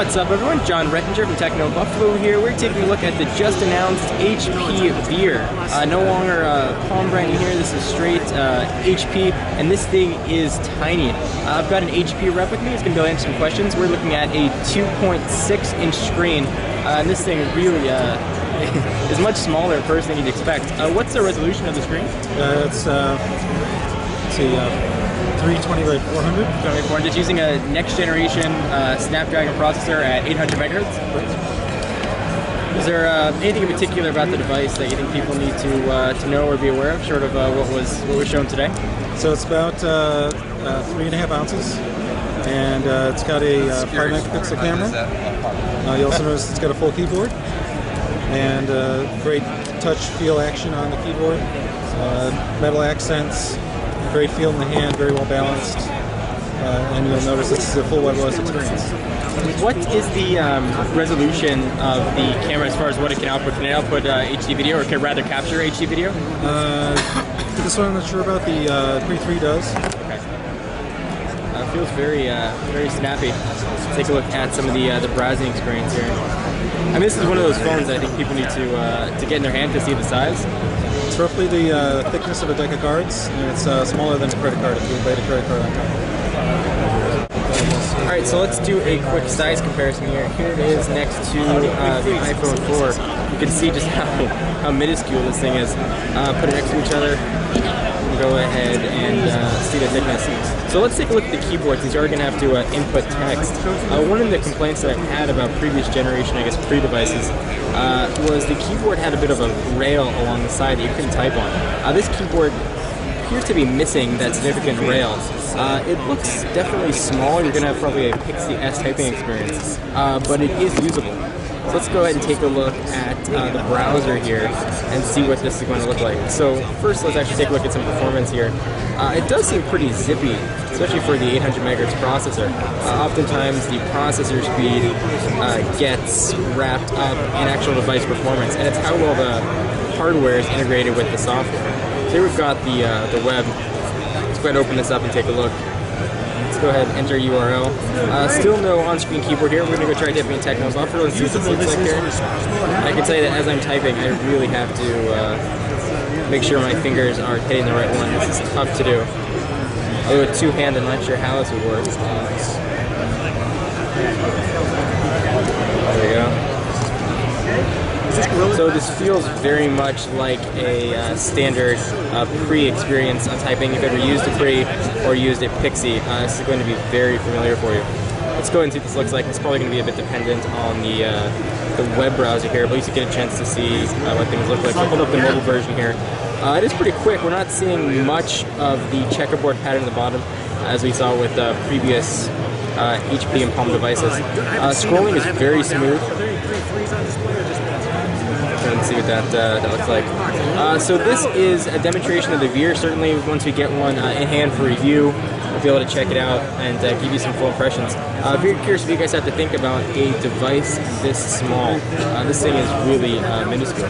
What's up everyone, John Rettinger from Techno Buffalo here. We're taking a look at the just announced HP Veer. No longer Palm branding here, this is straight HP, and this thing is tiny. I've got an HP rep with me, he's going to be able to answer some questions. We're looking at a 2.6 inch screen, and this thing really is much smaller at first than you'd expect. What's the resolution of the screen? It's 320 by 400. 400. It's using a next generation Snapdragon processor at 800 megahertz. Is there anything in particular about the device that you think people need to know or be aware of, short of what was shown today? So it's about 3.5 ounces, and it's got a 5 megapixel camera. You also notice it's got a full keyboard, and great touch feel action on the keyboard. Metal accents. Great feel in the hand, very well balanced, and you'll notice this is a full WebOS experience. What is the resolution of the camera as far as what it can output? Can it output HD video, or can it rather capture HD video? This one I'm not sure about. The Pre 3 does. Okay. Feels very very snappy. Let's take a look at some of the browsing experience here. I mean, this is one of those phones that I think people need to get in their hand to see the size. It's roughly the thickness of a deck of cards, and it's smaller than a credit card if you laid a credit card on top. Alright, so let's do a quick size comparison here. Here it is next to the iPhone 4. You can see just how minuscule this thing is. Put it next to each other. Go ahead and see the thickness. So let's take a look at the keyboard, since you're going to have to input text. One of the complaints that I've had about previous generation, I guess pre-devices, was the keyboard had a bit of a rail along the side that you couldn't type on. This keyboard appears to be missing that significant rail. It looks definitely small. You're going to have probably a Pixie S typing experience, but it is usable. So let's go ahead and take a look at the browser here and see what this is going to look like. So first, let's actually take a look at some performance here. It does seem pretty zippy, especially for the 800 megahertz processor. Oftentimes the processor speed gets wrapped up in actual device performance, and it's how well the hardware is integrated with the software. So here we've got the web. Let's go ahead and open this up and take a look. Let's go ahead and enter URL. Still no on-screen keyboard here. We're going to go try typing in Techno Buffalo and see what this looks like here. I can tell you that as I'm typing, I really have to make sure my fingers are hitting the right one. This is tough to do. Although with two-hand, I'm not sure how this would work. There we go. So this feels very much like a standard pre-experience on typing. If you've ever used a pre or used a Pixie, this is going to be very familiar for you. Let's go and see what this looks like. It's probably going to be a bit dependent on the web browser here, but at least you get a chance to see what things look like. So I'll hold up the mobile version here. It is pretty quick. We're not seeing much of the checkerboard pattern at the bottom, as we saw with previous HP and Palm devices. Scrolling is very smooth. Let's see what that looks like. So this is a demonstration of the Veer. Certainly, once we get one in hand for review, we'll be able to check it out and give you some full impressions. Very curious what you guys have to think about a device this small. This thing is really minuscule.